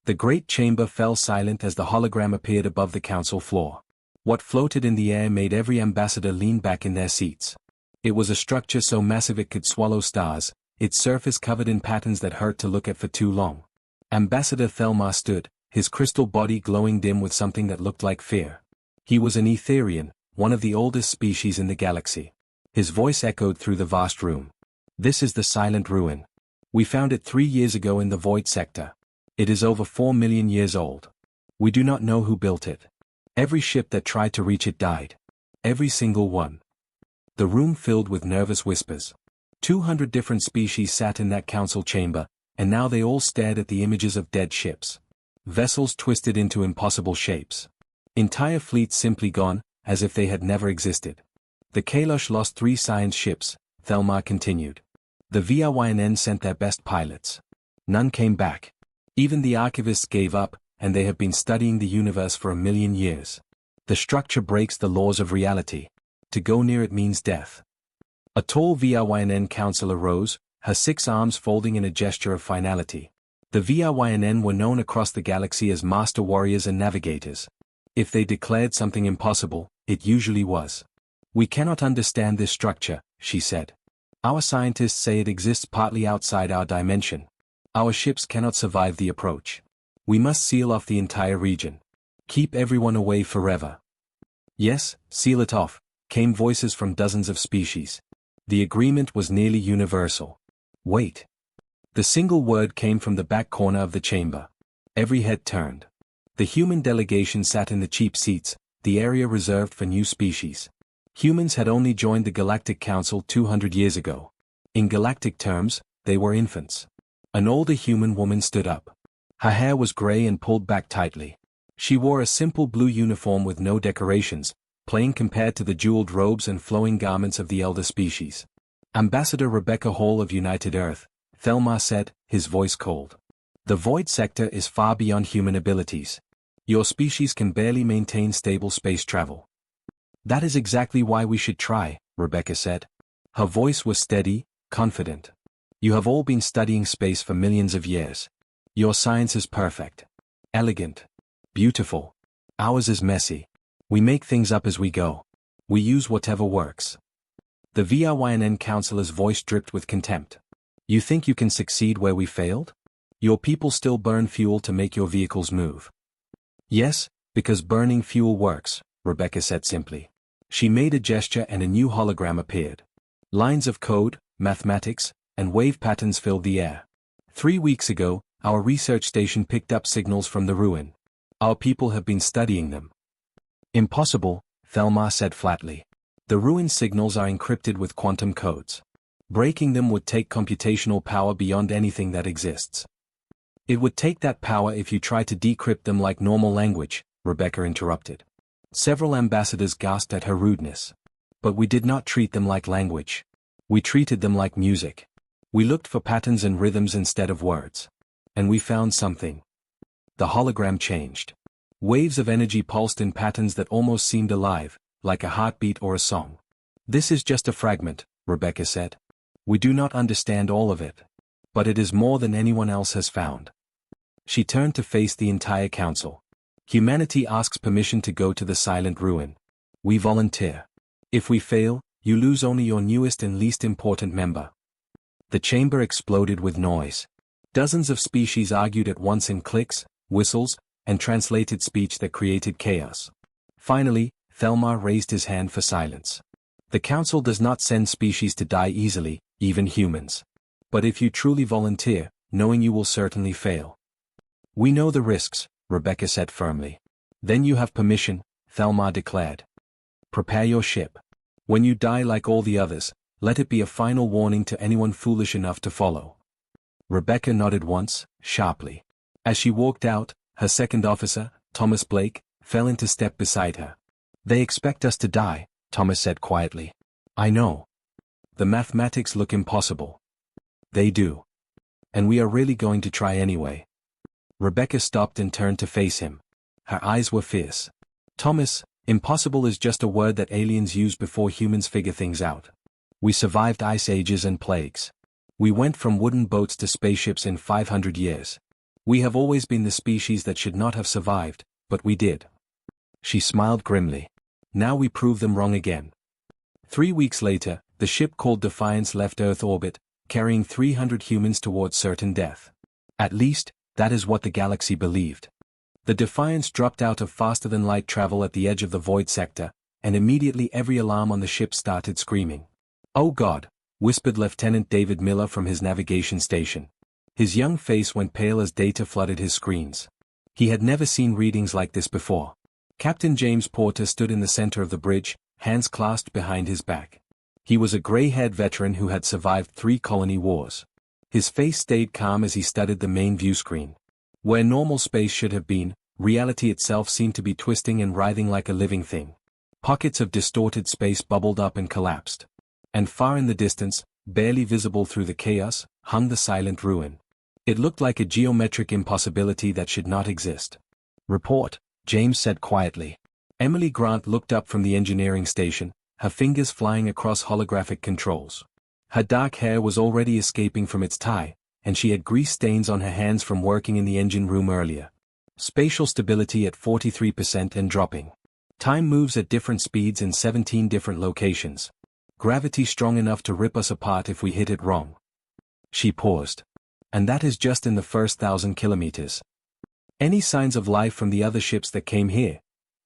The great chamber fell silent as the hologram appeared above the council floor. What floated in the air made every ambassador lean back in their seats. It was a structure so massive it could swallow stars, its surface covered in patterns that hurt to look at for too long. Ambassador Thelma stood, his crystal body glowing dim with something that looked like fear. He was an Etherian, one of the oldest species in the galaxy. His voice echoed through the vast room. This is the Silent Ruin. We found it 3 years ago in the Void Sector. It is over 4 million years old. We do not know who built it. Every ship that tried to reach it died. Every single one. The room filled with nervous whispers. 200 different species sat in that council chamber, and now they all stared at the images of dead ships. Vessels twisted into impossible shapes. Entire fleets simply gone, as if they had never existed. The Kalosh lost 3 science ships, Thelma continued. The VRYNN sent their best pilots. None came back. Even the archivists gave up, and they have been studying the universe for 1 million years. The structure breaks the laws of reality. To go near it means death. A tall VRYNN counselor rose, her 6 arms folding in a gesture of finality. The VRYNN were known across the galaxy as master warriors and navigators. If they declared something impossible, it usually was. We cannot understand this structure, she said. Our scientists say it exists partly outside our dimension. Our ships cannot survive the approach. We must seal off the entire region. Keep everyone away forever. Yes, seal it off, came voices from dozens of species. The agreement was nearly universal. Wait. The single word came from the back corner of the chamber. Every head turned. The human delegation sat in the cheap seats, the area reserved for new species. Humans had only joined the Galactic Council 200 years ago. In galactic terms, they were infants. An older human woman stood up. Her hair was gray and pulled back tightly. She wore a simple blue uniform with no decorations, plain compared to the jeweled robes and flowing garments of the elder species. Ambassador Rebecca Hall of United Earth, Thelma said, his voice cold. The Void Sector is far beyond human abilities. Your species can barely maintain stable space travel. That is exactly why we should try, Rebecca said. Her voice was steady, confident. You have all been studying space for millions of years. Your science is perfect. Elegant. Beautiful. Ours is messy. We make things up as we go. We use whatever works. The VRYNN counselor's voice dripped with contempt. You think you can succeed where we failed? Your people still burn fuel to make your vehicles move. Yes, because burning fuel works, Rebecca said simply. She made a gesture and a new hologram appeared. Lines of code, mathematics, and wave patterns filled the air. 3 weeks ago, our research station picked up signals from the ruin. Our people have been studying them. Impossible, Thelma said flatly. The ruin signals are encrypted with quantum codes. Breaking them would take computational power beyond anything that exists. It would take that power if you try to decrypt them like normal language, Rebecca interrupted. Several ambassadors gasped at her rudeness. But we did not treat them like language. We treated them like music. We looked for patterns and rhythms instead of words. And we found something. The hologram changed. Waves of energy pulsed in patterns that almost seemed alive, like a heartbeat or a song. This is just a fragment, Rebecca said. We do not understand all of it. But it is more than anyone else has found. She turned to face the entire council. Humanity asks permission to go to the Silent Ruin. We volunteer. If we fail, you lose only your newest and least important member. The chamber exploded with noise. Dozens of species argued at once in clicks, whistles, and translated speech that created chaos. Finally, Thelma raised his hand for silence. The council does not send species to die easily, even humans. But if you truly volunteer, knowing you will certainly fail. We know the risks, Rebecca said firmly. Then you have permission, Thelma declared. Prepare your ship. When you die like all the others, let it be a final warning to anyone foolish enough to follow. Rebecca nodded once, sharply. As she walked out, her second officer, Thomas Blake, fell into step beside her. They expect us to die, Thomas said quietly. I know. The mathematics look impossible. They do. And we are really going to try anyway. Rebecca stopped and turned to face him. Her eyes were fierce. Thomas, impossible is just a word that aliens use before humans figure things out. We survived ice ages and plagues. We went from wooden boats to spaceships in 500 years. We have always been the species that should not have survived, but we did. She smiled grimly. Now we prove them wrong again. 3 weeks later, the ship called Defiance left Earth orbit, carrying 300 humans towards certain death. At least, that is what the galaxy believed. The Defiance dropped out of faster-than-light travel at the edge of the void sector, and immediately every alarm on the ship started screaming. "Oh God," whispered Lieutenant David Miller from his navigation station. His young face went pale as data flooded his screens. He had never seen readings like this before. Captain James Porter stood in the center of the bridge, hands clasped behind his back. He was a gray-haired veteran who had survived 3 colony wars. His face stayed calm as he studied the main view screen. Where normal space should have been, reality itself seemed to be twisting and writhing like a living thing. Pockets of distorted space bubbled up and collapsed. And far in the distance, barely visible through the chaos, hung the silent ruin. It looked like a geometric impossibility that should not exist. "Report," James said quietly. Emily Grant looked up from the engineering station, her fingers flying across holographic controls. Her dark hair was already escaping from its tie, and she had grease stains on her hands from working in the engine room earlier. Spatial stability at 43% and dropping. Time moves at different speeds in 17 different locations. Gravity strong enough to rip us apart if we hit it wrong. She paused. And that is just in the first 1,000 kilometers. "Any signs of life from the other ships that came here?"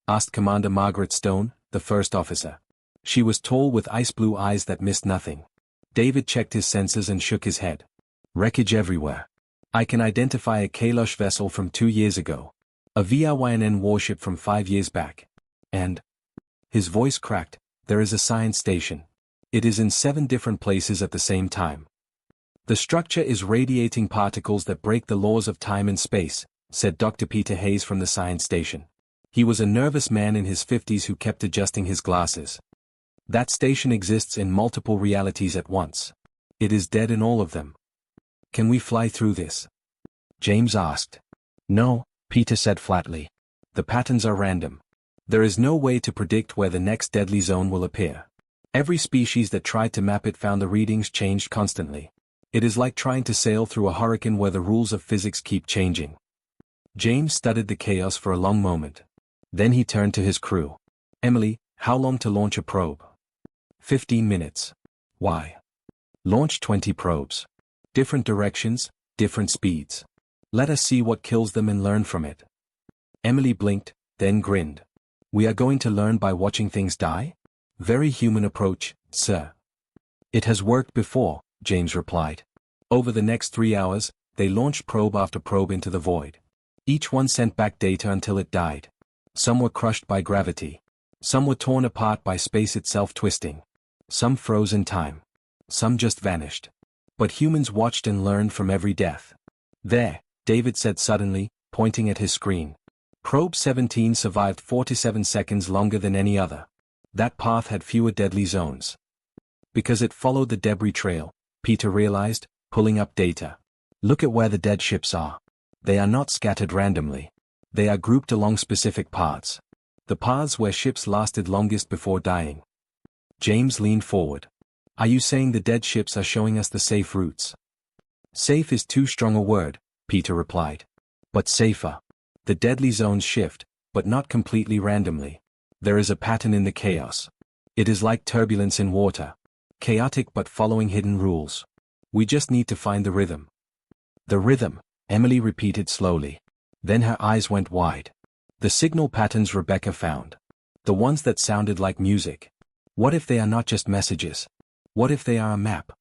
asked Commander Margaret Stone, the first officer. She was tall with ice-blue eyes that missed nothing. David checked his sensors and shook his head. "Wreckage everywhere. I can identify a Kalosh vessel from 2 years ago. A VRYNN warship from 5 years back. And..." His voice cracked, "there is a science station. It is in 7 different places at the same time. The structure is radiating particles that break the laws of time and space," said Dr. Peter Hayes from the science station. He was a nervous man in his 50s who kept adjusting his glasses. "That station exists in multiple realities at once. It is dead in all of them. Can we fly through this?" James asked. "No," Peter said flatly. "The patterns are random. There is no way to predict where the next deadly zone will appear. Every species that tried to map it found the readings changed constantly. It is like trying to sail through a hurricane where the rules of physics keep changing." James studied the chaos for a long moment. Then he turned to his crew. "Emily, how long to launch a probe?" 15 minutes. "Why?" "Launch 20 probes. Different directions, different speeds. Let us see what kills them and learn from it." Emily blinked, then grinned. "We are going to learn by watching things die? Very human approach, sir." "It has worked before," James replied. Over the next 3 hours, they launched probe after probe into the void. Each one sent back data until it died. Some were crushed by gravity. Some were torn apart by space itself twisting. Some froze in time. Some just vanished. But humans watched and learned from every death. "There," David said suddenly, pointing at his screen. "Probe 17 survived 47 seconds longer than any other. That path had fewer deadly zones. Because it followed the debris trail," Peter realized, pulling up data. "Look at where the dead ships are. They are not scattered randomly. They are grouped along specific paths. The paths where ships lasted longest before dying." James leaned forward. "Are you saying the dead ships are showing us the safe routes?" "Safe is too strong a word," Peter replied. "But safer. The deadly zones shift, but not completely randomly. There is a pattern in the chaos. It is like turbulence in water. Chaotic but following hidden rules. We just need to find the rhythm." "The rhythm," Emily repeated slowly. Then her eyes went wide. "The signal patterns Rebecca found. The ones that sounded like music. What if they are not just messages? What if they are a map?"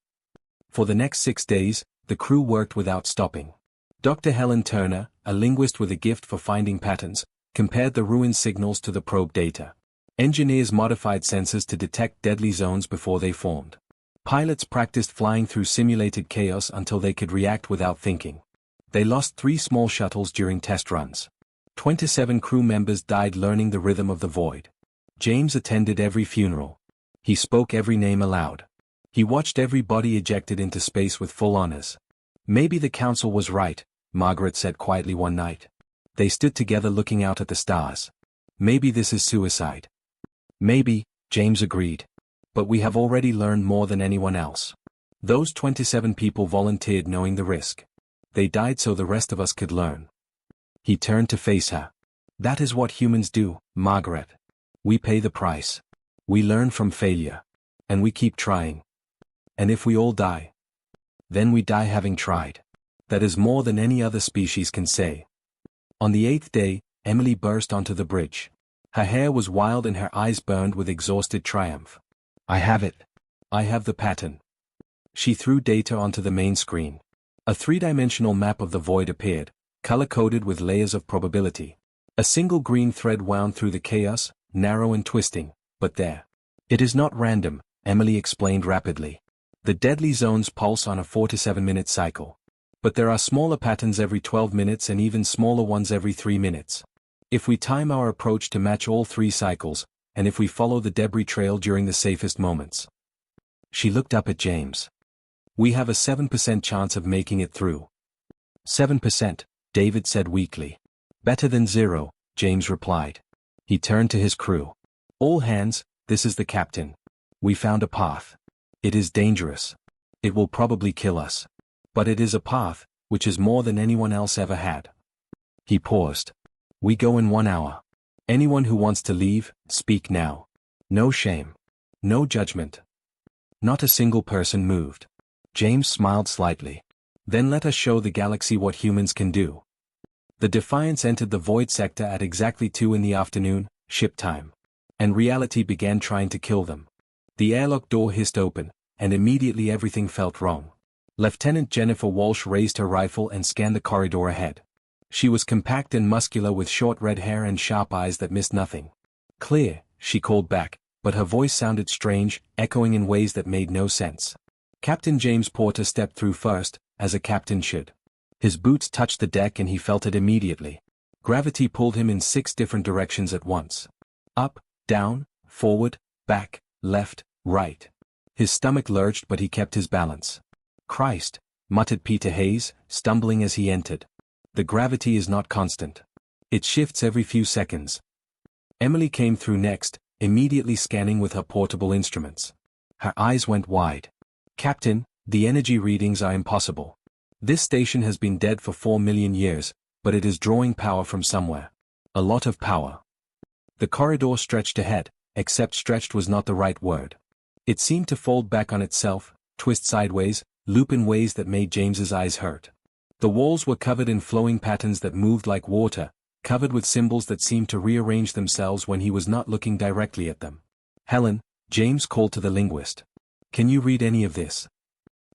For the next 6 days, the crew worked without stopping. Dr. Helen Turner, a linguist with a gift for finding patterns, compared the ruined signals to the probe data. Engineers modified sensors to detect deadly zones before they formed. Pilots practiced flying through simulated chaos until they could react without thinking. They lost 3 small shuttles during test runs. 27 crew members died learning the rhythm of the void. James attended every funeral. He spoke every name aloud. He watched every body ejected into space with full honors. "Maybe the council was right," Margaret said quietly one night. They stood together looking out at the stars. "Maybe this is suicide." "Maybe," James agreed. "But we have already learned more than anyone else." Those 27 people volunteered knowing the risk. They died so the rest of us could learn. He turned to face her. That is what humans do, Margaret. We pay the price. We learn from failure. And we keep trying. And if we all die, then we die having tried. That is more than any other species can say. On the 8th day, Emily burst onto the bridge. Her hair was wild and her eyes burned with exhausted triumph. I have it. I have the pattern. She threw data onto the main screen. A three-dimensional map of the void appeared, color-coded with layers of probability. A single green thread wound through the chaos, narrow and twisting, but there. It is not random, Emily explained rapidly. The deadly zones pulse on a 4 to 7 minute cycle. But there are smaller patterns every 12 minutes and even smaller ones every 3 minutes. If we time our approach to match all 3 cycles, and if we follow the debris trail during the safest moments. She looked up at James. We have a 7% chance of making it through. 7%, David said weakly. Better than 0, James replied. He turned to his crew. All hands, this is the captain. We found a path. It is dangerous. It will probably kill us. But it is a path, which is more than anyone else ever had. He paused. We go in 1 hour. Anyone who wants to leave, speak now. No shame. No judgment. Not a single person moved. James smiled slightly. Then let us show the galaxy what humans can do. The Defiance entered the void sector at exactly 2 in the afternoon, ship time. And reality began trying to kill them. The airlock door hissed open, and immediately everything felt wrong. Lieutenant Jennifer Walsh raised her rifle and scanned the corridor ahead. She was compact and muscular with short red hair and sharp eyes that missed nothing. Clear, she called back, but her voice sounded strange, echoing in ways that made no sense. Captain James Porter stepped through first, as a captain should. His boots touched the deck and he felt it immediately. Gravity pulled him in 6 different directions at once. Up, down, forward, back, left, right. His stomach lurched but he kept his balance. Christ, muttered Peter Hayes, stumbling as he entered. The gravity is not constant. It shifts every few seconds. Emily came through next, immediately scanning with her portable instruments. Her eyes went wide. Captain, the energy readings are impossible. This station has been dead for 4 million years, but it is drawing power from somewhere. A lot of power. The corridor stretched ahead, except stretched was not the right word. It seemed to fold back on itself, twist sideways, loop in ways that made James's eyes hurt. The walls were covered in flowing patterns that moved like water, covered with symbols that seemed to rearrange themselves when he was not looking directly at them. Helen, James called to the linguist. Can you read any of this?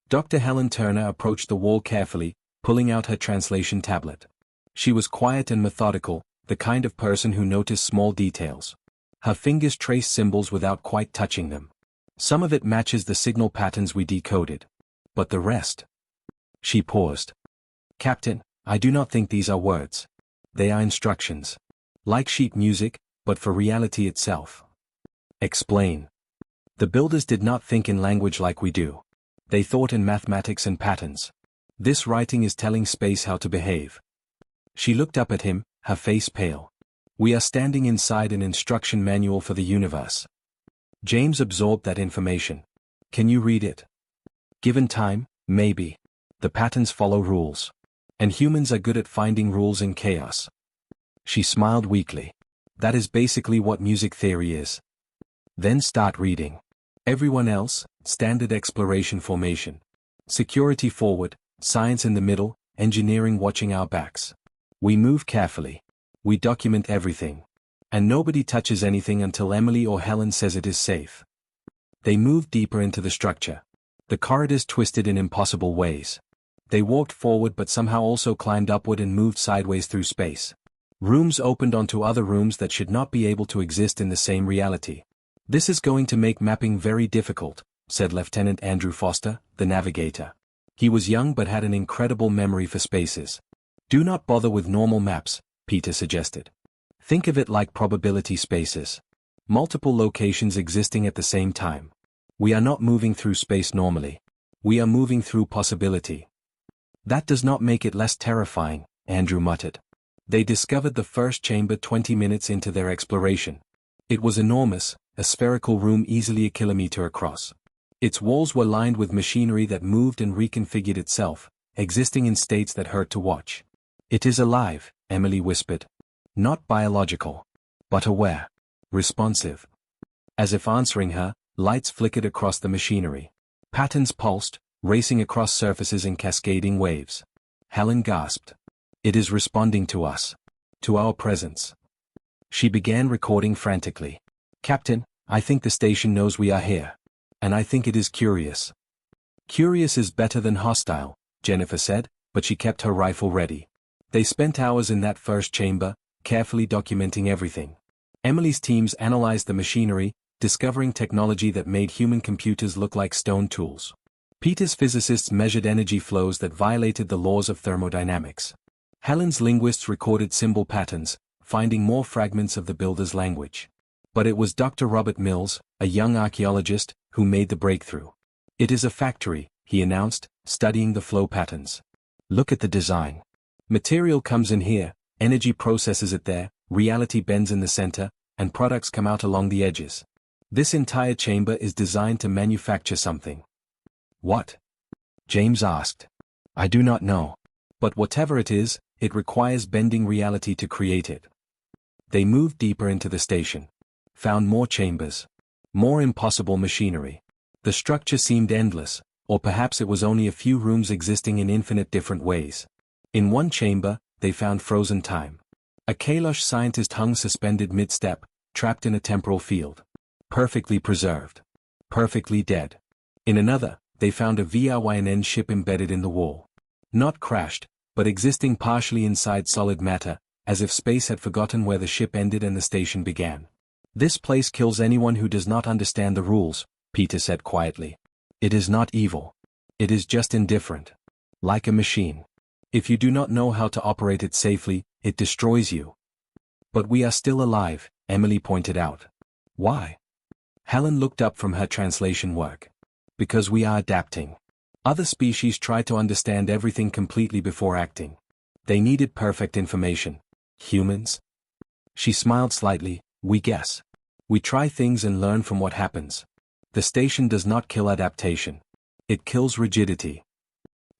Dr. Helen Turner approached the wall carefully, pulling out her translation tablet. She was quiet and methodical, the kind of person who noticed small details. Her fingers traced symbols without quite touching them. Some of it matches the signal patterns we decoded. But the rest? She paused. Captain, I do not think these are words. They are instructions. Like sheet music, but for reality itself. Explain. The builders did not think in language like we do. They thought in mathematics and patterns. This writing is telling space how to behave. She looked up at him, her face pale. We are standing inside an instruction manual for the universe. James absorbed that information. Can you read it? Given time, maybe. The patterns follow rules. And humans are good at finding rules in chaos. She smiled weakly. That is basically what music theory is. Then start reading. Everyone else, standard exploration formation. Security forward, science in the middle, engineering watching our backs. We move carefully. We document everything. And nobody touches anything until Emily or Helen says it is safe. They moved deeper into the structure. The corridors twisted in impossible ways. They walked forward but somehow also climbed upward and moved sideways through space. Rooms opened onto other rooms that should not be able to exist in the same reality. This is going to make mapping very difficult, said Lieutenant Andrew Foster, the navigator. He was young but had an incredible memory for spaces. Do not bother with normal maps, Peter suggested. Think of it like probability spaces. Multiple locations existing at the same time. We are not moving through space normally. We are moving through possibility. That does not make it less terrifying, Andrew muttered. They discovered the first chamber 20 minutes into their exploration. It was enormous, a spherical room easily a kilometer across. Its walls were lined with machinery that moved and reconfigured itself, existing in states that hurt to watch. It is alive, Emily whispered. Not biological. But aware. Responsive. As if answering her, lights flickered across the machinery. Patterns pulsed, racing across surfaces in cascading waves. Helen gasped. It is responding to us. To our presence. She began recording frantically. Captain, I think the station knows we are here. And I think it is curious. Curious is better than hostile, Jennifer said, but she kept her rifle ready. They spent hours in that first chamber, carefully documenting everything. Emily's teams analyzed the machinery, discovering technology that made human computers look like stone tools. Peter's physicists measured energy flows that violated the laws of thermodynamics. Helen's linguists recorded symbol patterns, finding more fragments of the builder's language. But it was Dr. Robert Mills, a young archaeologist, who made the breakthrough. It is a factory, he announced, studying the flow patterns. Look at the design. Material comes in here, energy processes it there, reality bends in the center, and products come out along the edges. This entire chamber is designed to manufacture something. What? James asked. I do not know. But whatever it is, it requires bending reality to create it. They moved deeper into the station. Found more chambers. More impossible machinery. The structure seemed endless, or perhaps it was only a few rooms existing in infinite different ways. In one chamber, they found frozen time. A Kalosh scientist hung suspended mid-step, trapped in a temporal field. Perfectly preserved. Perfectly dead. In another, they found a VRYNN ship embedded in the wall. Not crashed, but existing partially inside solid matter, as if space had forgotten where the ship ended and the station began. This place kills anyone who does not understand the rules, Peter said quietly. It is not evil. It is just indifferent. Like a machine. If you do not know how to operate it safely, it destroys you. But we are still alive, Emily pointed out. Why? Helen looked up from her translation work. Because we are adapting. Other species try to understand everything completely before acting. They needed perfect information. Humans? She smiled slightly. We guess. We try things and learn from what happens. The station does not kill adaptation. It kills rigidity.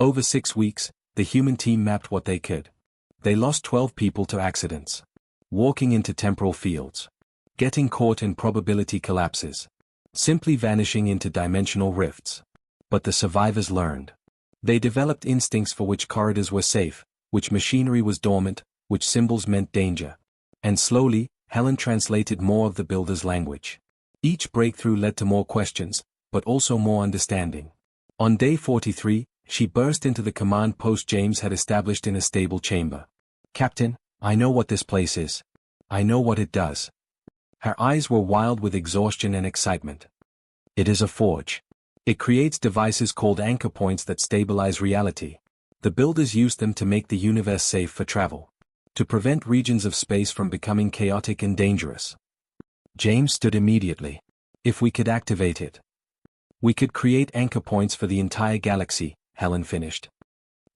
Over 6 weeks, the human team mapped what they could. They lost 12 people to accidents. Walking into temporal fields. Getting caught in probability collapses. Simply vanishing into dimensional rifts. But the survivors learned. They developed instincts for which corridors were safe, which machinery was dormant, which symbols meant danger. And slowly, Helen translated more of the builder's language. Each breakthrough led to more questions, but also more understanding. On day 43, she burst into the command post James had established in a stable chamber. Captain, I know what this place is. I know what it does. Her eyes were wild with exhaustion and excitement. It is a forge. It creates devices called anchor points that stabilize reality. The builders used them to make the universe safe for travel. To prevent regions of space from becoming chaotic and dangerous. James stood immediately. If we could activate it. We could create anchor points for the entire galaxy, Helen finished.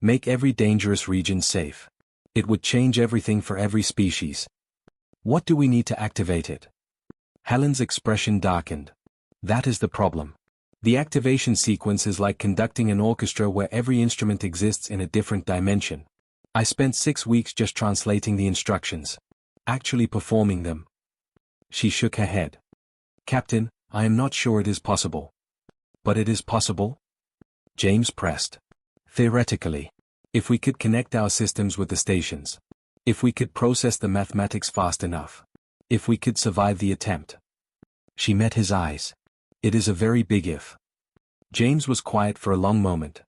Make every dangerous region safe. It would change everything for every species. What do we need to activate it? Helen's expression darkened. That is the problem. The activation sequence is like conducting an orchestra where every instrument exists in a different dimension. I spent 6 weeks just translating the instructions. Actually performing them. She shook her head. Captain, I am not sure it is possible. But it is possible? James pressed. Theoretically. If we could connect our systems with the stations. If we could process the mathematics fast enough. If we could survive the attempt. She met his eyes. It is a very big if. James was quiet for a long moment.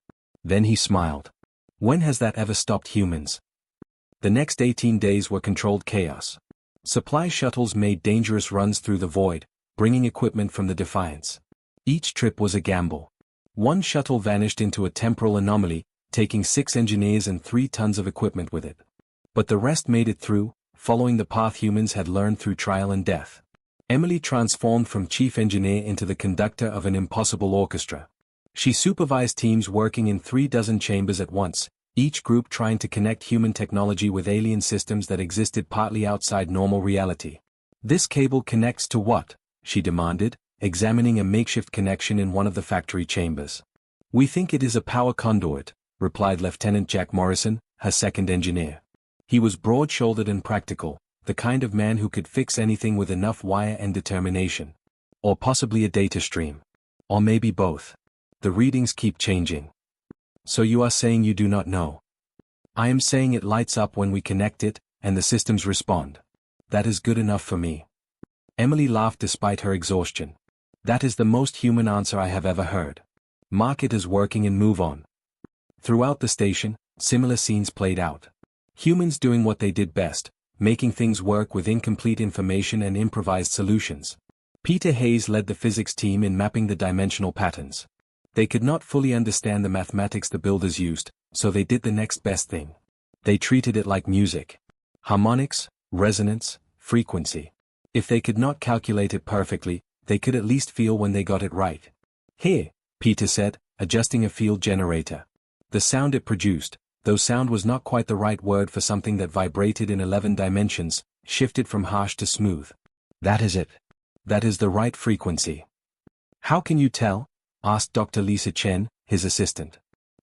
Then he smiled. When has that ever stopped humans? The next 18 days were controlled chaos. Supply shuttles made dangerous runs through the void, bringing equipment from the Defiance. Each trip was a gamble. One shuttle vanished into a temporal anomaly, taking 6 engineers and 3 tons of equipment with it. But the rest made it through, following the path humans had learned through trial and death. Emily transformed from chief engineer into the conductor of an impossible orchestra. She supervised teams working in 36 chambers at once, each group trying to connect human technology with alien systems that existed partly outside normal reality. This cable connects to what? She demanded, examining a makeshift connection in one of the factory chambers. We think it is a power conduit, replied Lieutenant Jack Morrison, her second engineer. He was broad-shouldered and practical, the kind of man who could fix anything with enough wire and determination. Or possibly a data stream. Or maybe both. The readings keep changing. So you are saying you do not know? I am saying it lights up when we connect it, and the systems respond. That is good enough for me. Emily laughed despite her exhaustion. That is the most human answer I have ever heard. Mark it as working and move on. Throughout the station, similar scenes played out. Humans doing what they did best, making things work with incomplete information and improvised solutions. Peter Hayes led the physics team in mapping the dimensional patterns. They could not fully understand the mathematics the builders used, so they did the next best thing. They treated it like music. Harmonics, resonance, frequency. If they could not calculate it perfectly, they could at least feel when they got it right. Here, Peter said, adjusting a field generator. The sound it produced, though sound was not quite the right word for something that vibrated in 11 dimensions, shifted from harsh to smooth. That is it. That is the right frequency. How can you tell? Asked Dr. Lisa Chen, his assistant.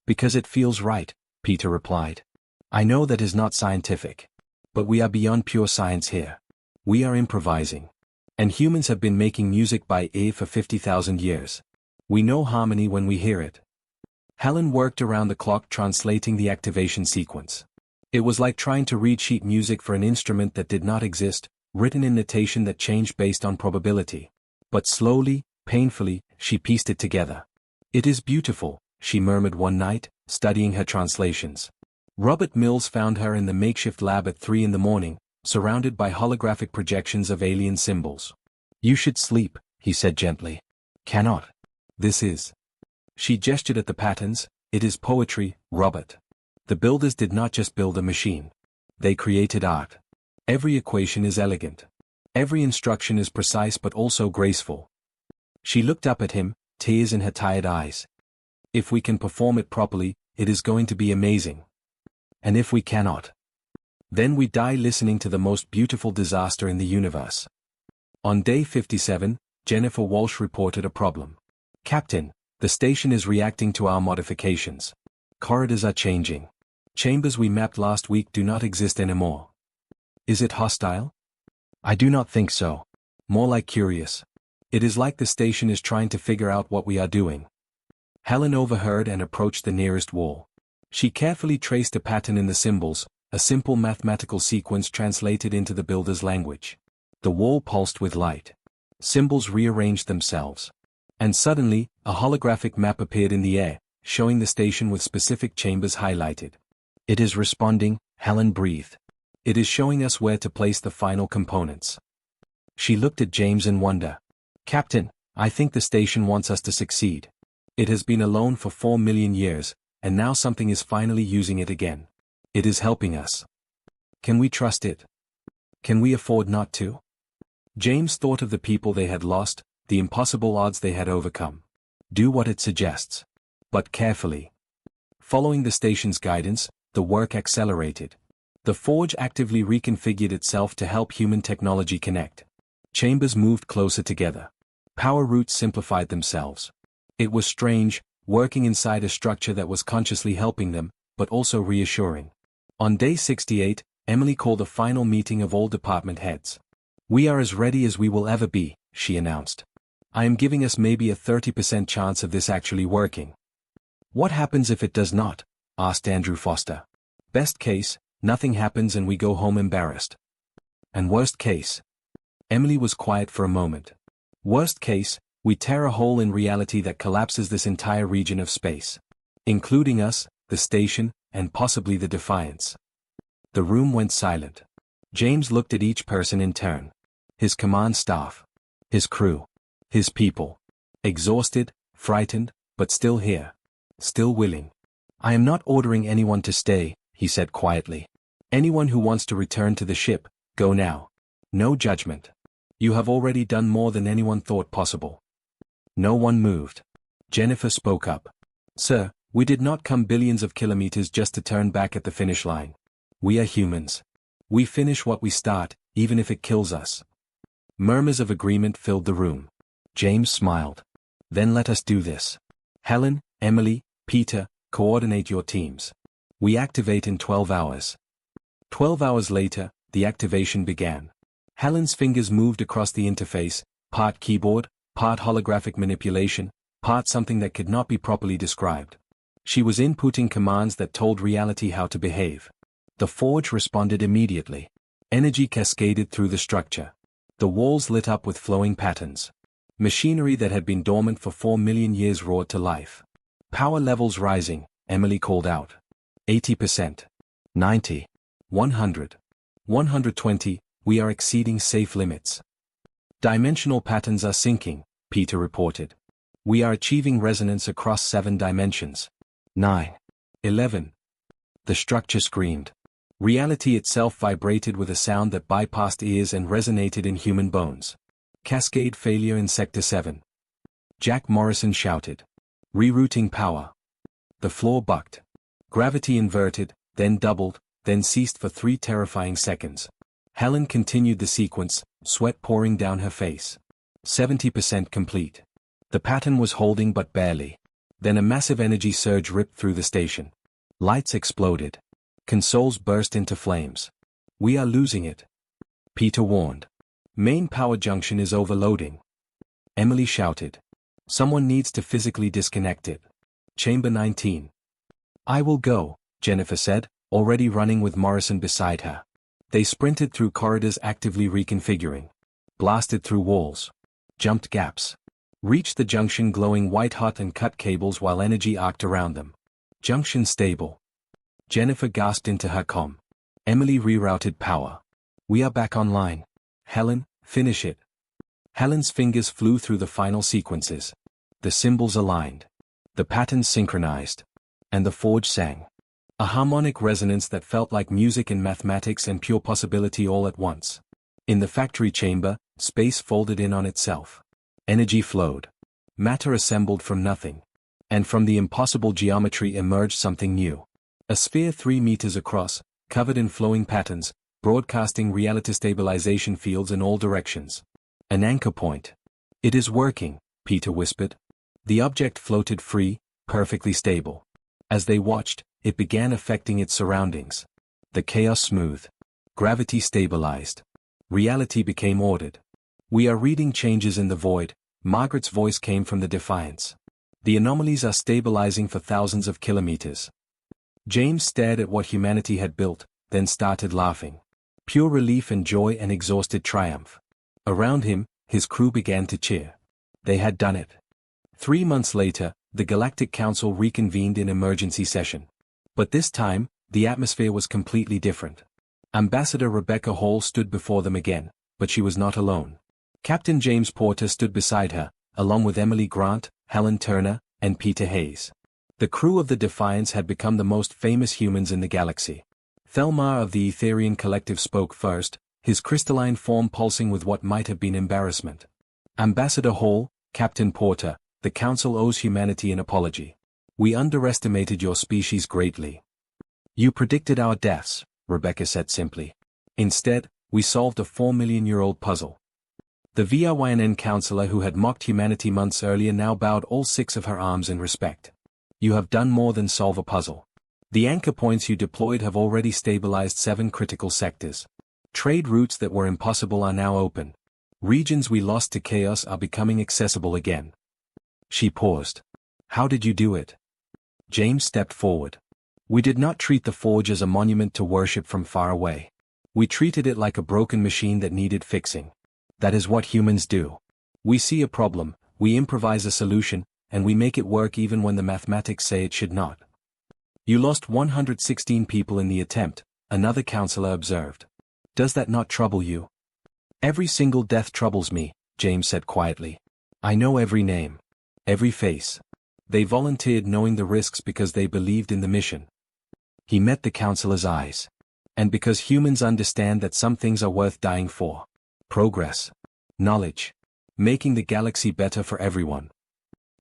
Because it feels right, Peter replied. I know that is not scientific. But we are beyond pure science here. We are improvising. And humans have been making music by ear for 50,000 years. We know harmony when we hear it. Helen worked around the clock translating the activation sequence. It was like trying to read sheet music for an instrument that did not exist, written in notation that changed based on probability. But slowly, painfully, she pieced it together. It is beautiful, she murmured one night, studying her translations. Robert Mills found her in the makeshift lab at 3 in the morning, surrounded by holographic projections of alien symbols. You should sleep, he said gently. Cannot. This is. She gestured at the patterns. It is poetry, Robert. The builders did not just build a machine. They created art. Every equation is elegant. Every instruction is precise but also graceful. She looked up at him, tears in her tired eyes. If we can perform it properly, it is going to be amazing. And if we cannot, then we die listening to the most beautiful disaster in the universe. On day 57, Jennifer Walsh reported a problem. Captain, the station is reacting to our modifications. Corridors are changing. Chambers we mapped last week do not exist anymore. Is it hostile? I do not think so. More like curious. It is like the station is trying to figure out what we are doing. Helen overheard and approached the nearest wall. She carefully traced a pattern in the symbols, a simple mathematical sequence translated into the builder's language. The wall pulsed with light. Symbols rearranged themselves. And suddenly, a holographic map appeared in the air, showing the station with specific chambers highlighted. It is responding, Helen breathed. It is showing us where to place the final components. She looked at James in wonder. Captain, I think the station wants us to succeed. It has been alone for 4 million years, and now something is finally using it again. It is helping us. Can we trust it? Can we afford not to? James thought of the people they had lost, the impossible odds they had overcome. Do what it suggests. But carefully. Following the station's guidance, the work accelerated. The forge actively reconfigured itself to help human technology connect. Chambers moved closer together. Power routes simplified themselves. It was strange, working inside a structure that was consciously helping them, but also reassuring. On day 68, Emily called a final meeting of all department heads. We are as ready as we will ever be, she announced. I am giving us maybe a 30% chance of this actually working. What happens if it does not? Asked Andrew Foster. Best case, nothing happens and we go home embarrassed. And worst case? Emily was quiet for a moment. Worst case, we tear a hole in reality that collapses this entire region of space. Including us, the station, and possibly the Defiance. The room went silent. James looked at each person in turn. His command staff. His crew. His people. Exhausted, frightened, but still here. Still willing. I am not ordering anyone to stay, he said quietly. Anyone who wants to return to the ship, go now. No judgment. You have already done more than anyone thought possible. No one moved. Jennifer spoke up. Sir, we did not come billions of kilometers just to turn back at the finish line. We are humans. We finish what we start, even if it kills us. Murmurs of agreement filled the room. James smiled. Then let us do this. Helen, Emily, Peter, Coordinate your teams. We activate in 12 hours. 12 hours later, the activation began. Helen's fingers moved across the interface, part keyboard, part holographic manipulation, part something that could not be properly described. She was inputting commands that told reality how to behave. The forge responded immediately. Energy cascaded through the structure. The walls lit up with flowing patterns. Machinery that had been dormant for 4 million years roared to life. Power levels rising, Emily called out. 80%. 90. 100. 120, we are exceeding safe limits. Dimensional patterns are sinking, Peter reported. We are achieving resonance across 7 dimensions. 9. 11. The structure screamed. Reality itself vibrated with a sound that bypassed ears and resonated in human bones. Cascade failure in Sector 7. Jack Morrison shouted. Rerouting power. The floor bucked. Gravity inverted, then doubled, then ceased for 3 terrifying seconds. Helen continued the sequence, sweat pouring down her face. 70% complete. The pattern was holding but barely. Then a massive energy surge ripped through the station. Lights exploded. Consoles burst into flames. We are losing it. Peter warned. Main power junction is overloading. Emily shouted. Someone needs to physically disconnect it. Chamber 19. I will go, Jennifer said, already running with Morrison beside her. They sprinted through corridors actively reconfiguring. Blasted through walls. Jumped gaps. Reached the junction glowing white-hot and cut cables while energy arced around them. Junction stable. Jennifer gasped into her comm. Emily rerouted power. We are back online. Helen, finish it. Helen's fingers flew through the final sequences. The symbols aligned. The patterns synchronized. And the forge sang. A harmonic resonance that felt like music and mathematics and pure possibility all at once. In the factory chamber, space folded in on itself. Energy flowed. Matter assembled from nothing. And from the impossible geometry emerged something new. A sphere 3 meters across, covered in flowing patterns, broadcasting reality stabilization fields in all directions. An anchor point. It is working, Peter whispered. The object floated free, perfectly stable. As they watched, it began affecting its surroundings. The chaos smoothed. Gravity stabilized. Reality became ordered. We are reading changes in the void, Margaret's voice came from the Defiance. The anomalies are stabilizing for thousands of kilometers. James stared at what humanity had built, then started laughing. Pure relief and joy and exhausted triumph. Around him, his crew began to cheer. They had done it. 3 months later, the Galactic Council reconvened in emergency session. But this time, the atmosphere was completely different. Ambassador Rebecca Hall stood before them again, but she was not alone. Captain James Porter stood beside her, along with Emily Grant, Helen Turner, and Peter Hayes. The crew of the Defiance had become the most famous humans in the galaxy. Thelmar of the Etherian Collective spoke first, his crystalline form pulsing with what might have been embarrassment. Ambassador Hall, Captain Porter, the Council owes humanity an apology. We underestimated your species greatly. You predicted our deaths, Rebecca said simply. Instead, we solved a 4-million-year-old puzzle. The VRYNN counselor who had mocked humanity months earlier now bowed all 6 of her arms in respect. You have done more than solve a puzzle. The anchor points you deployed have already stabilized 7 critical sectors. Trade routes that were impossible are now open. Regions we lost to chaos are becoming accessible again. She paused. How did you do it? James stepped forward. We did not treat the forge as a monument to worship from far away. We treated it like a broken machine that needed fixing. That is what humans do. We see a problem, we improvise a solution, and we make it work even when the mathematics say it should not. You lost 116 people in the attempt, another counselor observed. Does that not trouble you? Every single death troubles me, James said quietly. I know every name. Every face. They volunteered knowing the risks because they believed in the mission. He met the counselor's eyes. And because humans understand that some things are worth dying for. Progress. Knowledge. Making the galaxy better for everyone.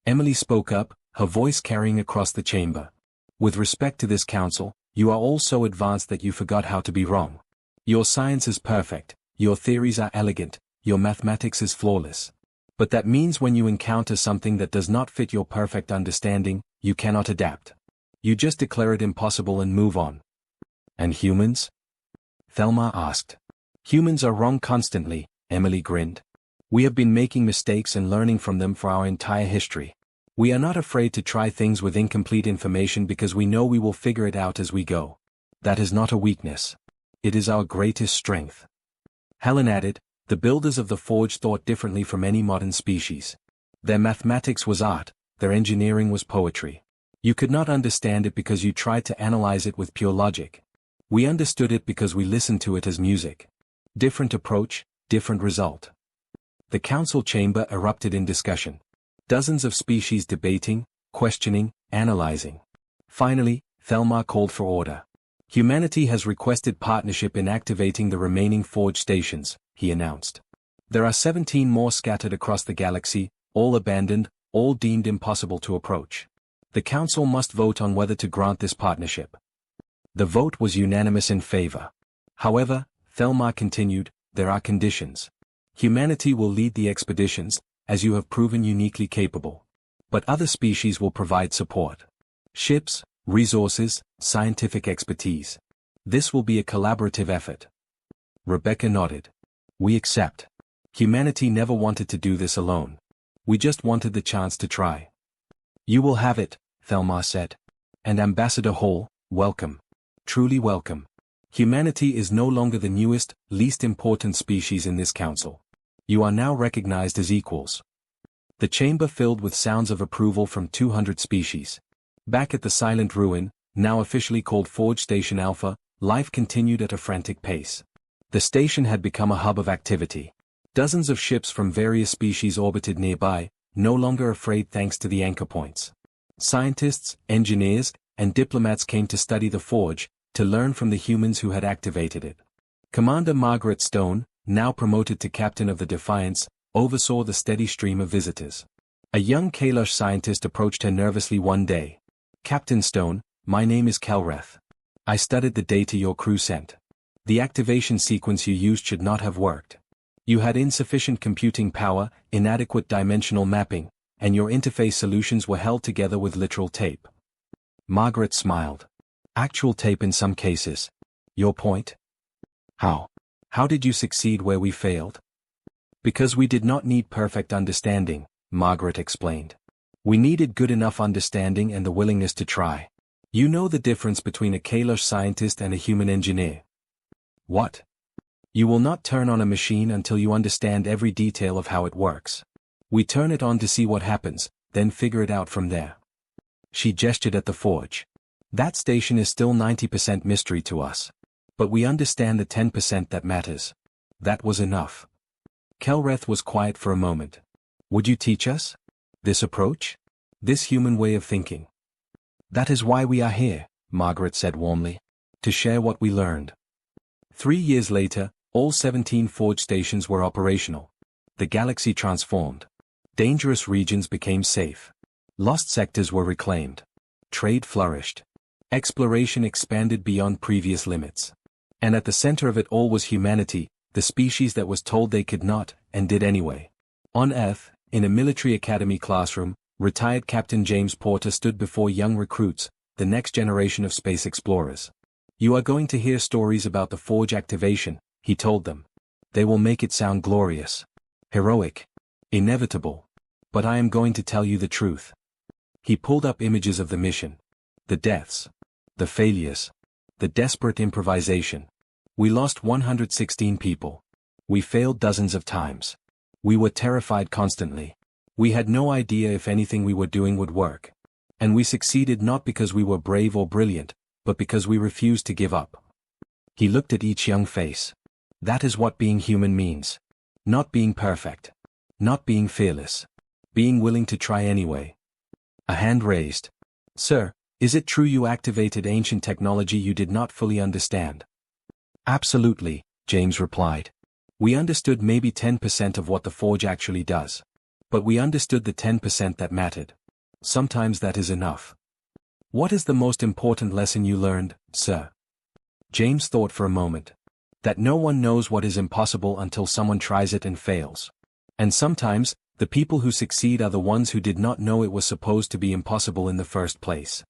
Emily spoke up, her voice carrying across the chamber. With respect to this council, you are all so advanced that you forgot how to be wrong. Your science is perfect, your theories are elegant, your mathematics is flawless. But that means when you encounter something that does not fit your perfect understanding, you cannot adapt. You just declare it impossible and move on. And humans? Thelma asked. Humans are wrong constantly, Emily grinned. We have been making mistakes and learning from them for our entire history. We are not afraid to try things with incomplete information because we know we will figure it out as we go. That is not a weakness. It is our greatest strength. Helen added, the builders of the forge thought differently from any modern species. Their mathematics was art, their engineering was poetry. You could not understand it because you tried to analyze it with pure logic. We understood it because we listened to it as music. Different approach, different result. The council chamber erupted in discussion. Dozens of species debating, questioning, analyzing. Finally, Thelma called for order. Humanity has requested partnership in activating the remaining forge stations, he announced. There are 17 more scattered across the galaxy, all abandoned, all deemed impossible to approach. The council must vote on whether to grant this partnership. The vote was unanimous in favor. However, Thelma continued, there are conditions. Humanity will lead the expeditions, as you have proven uniquely capable. But other species will provide support. Ships, resources, scientific expertise. This will be a collaborative effort. Rebecca nodded. We accept. Humanity never wanted to do this alone. We just wanted the chance to try. You will have it, Thelma said. And Ambassador Hall, welcome. Truly welcome. Humanity is no longer the newest, least important species in this council. You are now recognized as equals. The chamber filled with sounds of approval from 200 species. Back at the silent ruin, now officially called Forge Station Alpha, life continued at a frantic pace. The station had become a hub of activity. Dozens of ships from various species orbited nearby, no longer afraid thanks to the anchor points. Scientists, engineers, and diplomats came to study the forge, to learn from the humans who had activated it. Commander Margaret Stone, now promoted to captain of the Defiance, oversaw the steady stream of visitors. A young Kalosh scientist approached her nervously one day. Captain Stone, my name is Kelreth. I studied the data your crew sent. The activation sequence you used should not have worked. You had insufficient computing power, inadequate dimensional mapping, and your interface solutions were held together with literal tape. Margaret smiled. Actual tape in some cases. Your point? How? How did you succeed where we failed? Because we did not need perfect understanding, Margaret explained. We needed good enough understanding and the willingness to try. You know the difference between a Kalosh scientist and a human engineer. What? You will not turn on a machine until you understand every detail of how it works. We turn it on to see what happens, then figure it out from there. She gestured at the forge. That station is still 90% mystery to us. But we understand the 10% that matters. That was enough. Kelreth was quiet for a moment. Would you teach us? This approach? This human way of thinking? That is why we are here, Margaret said warmly. To share what we learned. 3 years later, all 17 forge stations were operational. The galaxy transformed. Dangerous regions became safe. Lost sectors were reclaimed. Trade flourished. Exploration expanded beyond previous limits. And at the center of it all was humanity, the species that was told they could not, and did anyway. On Earth, in a military academy classroom, retired Captain James Porter stood before young recruits, the next generation of space explorers. You are going to hear stories about the forge activation, he told them. They will make it sound glorious. Heroic. Inevitable. But I am going to tell you the truth. He pulled up images of the mission. The deaths. The failures. The desperate improvisation. We lost 116 people. We failed dozens of times. We were terrified constantly. We had no idea if anything we were doing would work. And we succeeded not because we were brave or brilliant, but because we refused to give up. He looked at each young face. That is what being human means. Not being perfect. Not being fearless. Being willing to try anyway. A hand raised. Sir, is it true you activated ancient technology you did not fully understand? Absolutely, James replied. We understood maybe 10% of what the forge actually does. But we understood the 10% that mattered. Sometimes that is enough. What is the most important lesson you learned, sir? James thought for a moment. That no one knows what is impossible until someone tries it and fails. And sometimes, the people who succeed are the ones who did not know it was supposed to be impossible in the first place.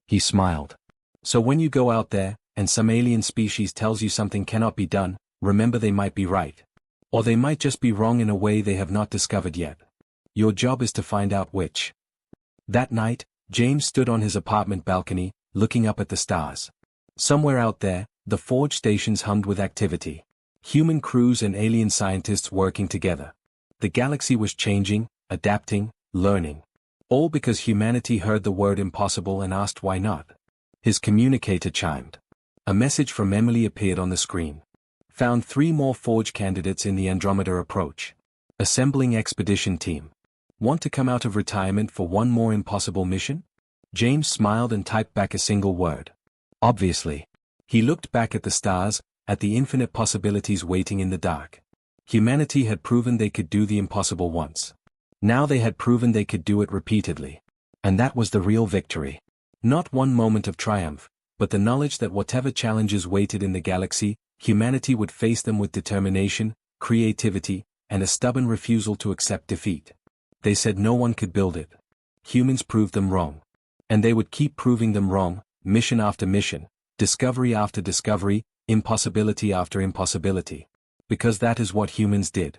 He smiled. So when you go out there, and some alien species tells you something cannot be done, remember they might be right. Or they might just be wrong in a way they have not discovered yet. Your job is to find out which. That night, James stood on his apartment balcony, looking up at the stars. Somewhere out there, the forge stations hummed with activity. Human crews and alien scientists working together. The galaxy was changing, adapting, learning. All because humanity heard the word impossible and asked why not. His communicator chimed. A message from Emily appeared on the screen. Found 3 more forge candidates in the Andromeda approach. Assembling expedition team. Want to come out of retirement for one more impossible mission? James smiled and typed back a single word. Obviously. He looked back at the stars, at the infinite possibilities waiting in the dark. Humanity had proven they could do the impossible once. Now they had proven they could do it repeatedly. And that was the real victory. Not one moment of triumph, but the knowledge that whatever challenges waited in the galaxy, humanity would face them with determination, creativity, and a stubborn refusal to accept defeat. They said no one could build it. Humans proved them wrong. And they would keep proving them wrong, mission after mission, discovery after discovery, impossibility after impossibility. Because that is what humans did.